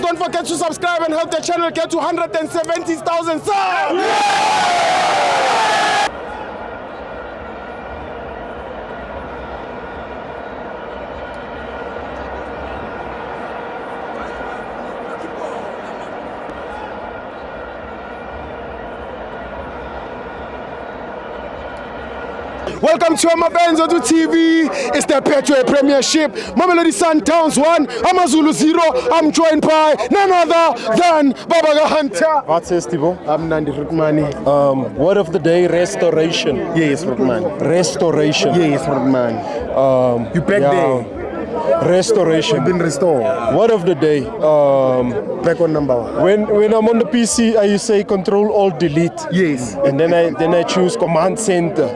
don't forget to subscribe and help the channel get to 170,000 subs. Welcome to FANS Wethu TV. It's the Petro Premiership. Mamelodi Sundowns 1, AmaZulu 0. I'm joined by none other than Babaga Hunter. What's this, Tibo? I'm Nandi Rukmani. Word of the day, restoration. Yes, Rukmani. Restoration. Yes, Rukmani. You back there? Restoration. You've been restored. Word of the day. Back on number 1. When I'm on the PC, I say Control Alt Delete. Yes. And then I choose Command Center.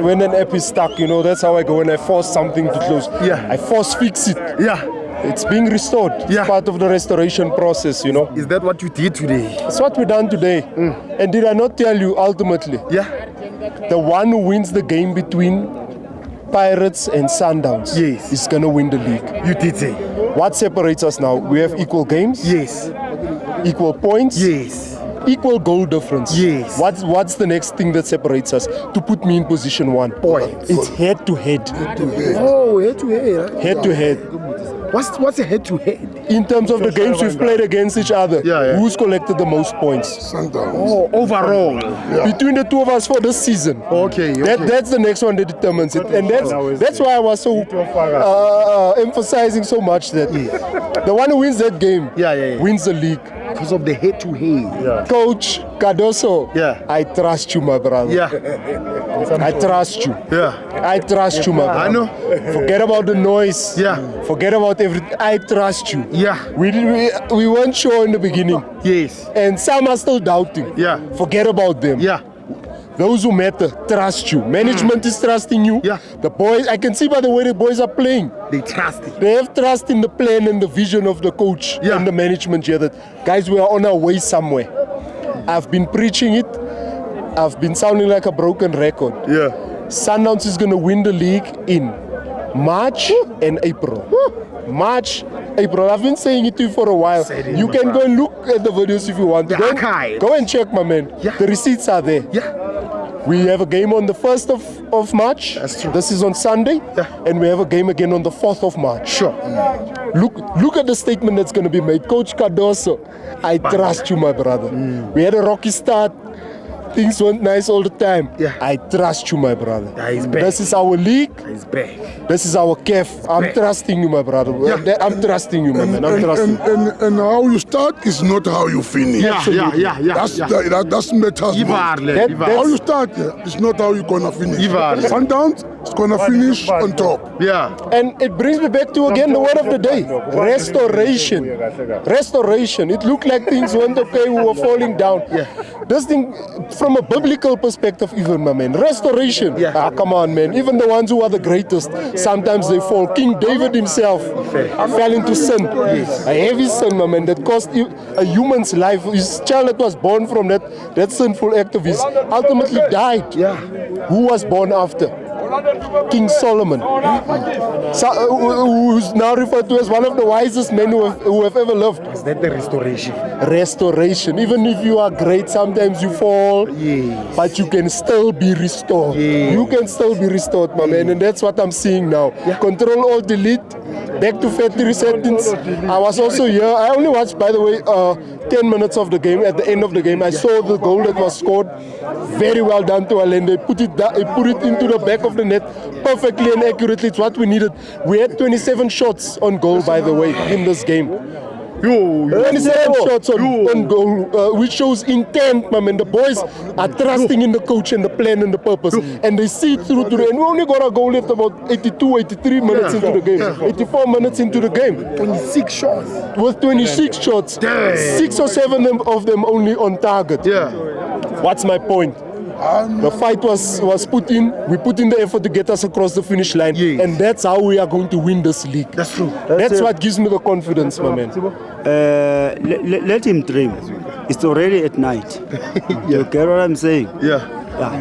When an app is stuck, you know, that's how I go. When I force something to close, Yeah. I force fix it. Yeah. It's being restored. Yeah. It's part of the restoration process, you know. Is that what you did today? That's what we done today. And did I not tell you ultimately? Yeah. The one who wins the game between Pirates and Sundowns Yes. is going to win the league. You did say. What separates us now? We have equal games, Yes. equal points, Yes. equal goal difference. Yes. What's the next thing that separates us to put me in position 1? Points. It's head to head. Oh, head to head. Huh? Head to head. What's a head to head? In terms of the games we've played against each other, Yeah. who's collected the most points? Sundowns. Oh, overall. Between the two of us for this season. Okay. That's the next one that determines it, and that's why I was so emphasizing so much that the one who wins that game Yeah. wins the league. Because of the head to head. Coach Cardoso, Yeah. I trust you, my brother. Yeah. I trust you. Yeah. I trust you, my brother. I know. Forget about the noise. Yeah. Forget about everything. I trust you. Yeah. We weren't sure in the beginning, Yes. and some are still doubting. Yeah. Forget about them. Yeah. Those who matter trust you. Management is trusting you. Yeah. The boys, I can see by the way the boys are playing. They trust it. They have trust in the plan and the vision of the coach Yeah. and the management here that, guys, we are on our way somewhere. I've been preaching it. I've been sounding like a broken record. Yeah. Sundowns is going to win the league in March and April. March, April. I've been saying it to you for a while. Said it, You my can brother. go and look at the videos if you want. The archive. Go and check, my man. Yeah. The receipts are there. Yeah. We have a game on the 1st of March. That's true. This is on Sunday. Yeah. And we have a game again on the 4th of March. Sure. Look at the statement that's going to be made. Coach Cardoso, I trust you, my brother. We had a rocky start. Things weren't nice all the time. Yeah. I trust you, my brother. Yeah, he's back. This is our league. He's back. This is our CAF. I'm back. trusting you, my brother. Yeah. I'm trusting you, my man. I'm trusting you. And how you start is not how you finish. Yeah. That's matters. Ivarle. How you start is not how you're gonna finish. Ivarle. Sundowns is gonna finish on top. Yeah. And it brings me back to again the word of the day. Restoration. Restoration. It looked like things weren't okay, we were falling down. Yeah. This thing, from a biblical perspective even, my man. Restoration. Yeah. Ah, come on, man. Even the ones who are the greatest, sometimes they fall. King David himself fell into sin. A heavy sin, my man, that cost a human's life. His child that was born from that sinful act of his ultimately died. Yeah. Who was born after? King Solomon, who's now referred to as one of the wisest men who have ever lived. Is that the restoration? Restoration. Even if you are great, sometimes you fall, Yes. but you can still be restored. Yes. You can still be restored, my man, and that's what I'm seeing now. Control Alt Delete, back to factory settings. I was also here. I only watched, by the way, 10 minutes of the game. At the end of the game, I saw the goal that was scored. Very well done to Allende. He put it into the back of the net perfectly and accurately. It's what we needed. We had 27 shots on goal, by the way, in this game. 27 shots on goal, which shows intent, my man. The boys are trusting in the coach and the plan and the purpose, and they see through to the. And we only got a goal left about 82, 83 minutes into the game, 84 minutes into the game. 26 shots. With 26 shots, 6 or 7 of them only on target. Yeah. What's my point? The fight was put in. We put in the effort to get us across the finish line, Yes. and that's how we are going to win this league. That's true. That's what gives me the confidence, my man. Let him dream. It's already at night. You get what I'm saying? Yeah.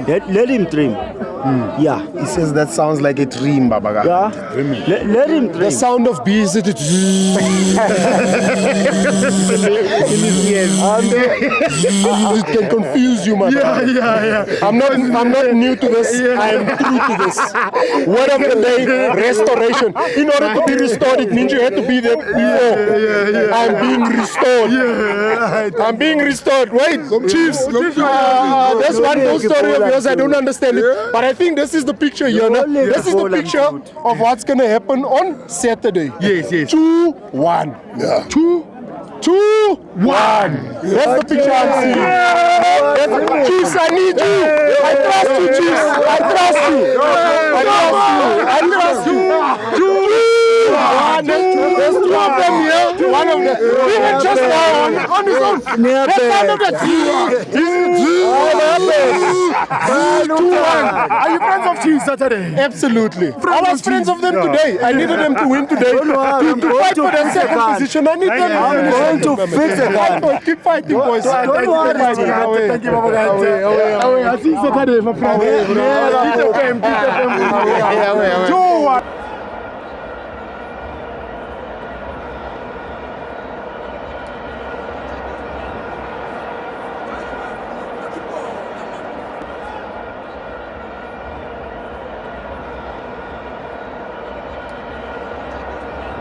Let him dream. Yeah. He says that sounds like a dream, Babaga. Yeah. Let him dream. The sound of bees. It can confuse you, my brother. Yeah. I'm not new to this. I am true to this. Word of the day, restoration. In order to be restored, it means you had to be there before. I'm being restored. I'm being restored. Wait, Chiefs. There's one whole story of yours. I don't understand it, but I think this is the picture here. This is the picture of what's gonna happen on Saturday. Yes. 2-1. Yeah. 2-1. That's the picture I'm seeing. Chiefs, I need you. I trust you, Chiefs. I trust you. I trust you. There's two of them here. One of them. Even just now on his own. That's one of the two. Are you friends of Chiefs Saturday? Absolutely. I was friends of them today. I needed them to win today. To fight for the second position. I need them to fix it. Keep fighting, boys. Thank you, Baba. I see Saturday, my friend.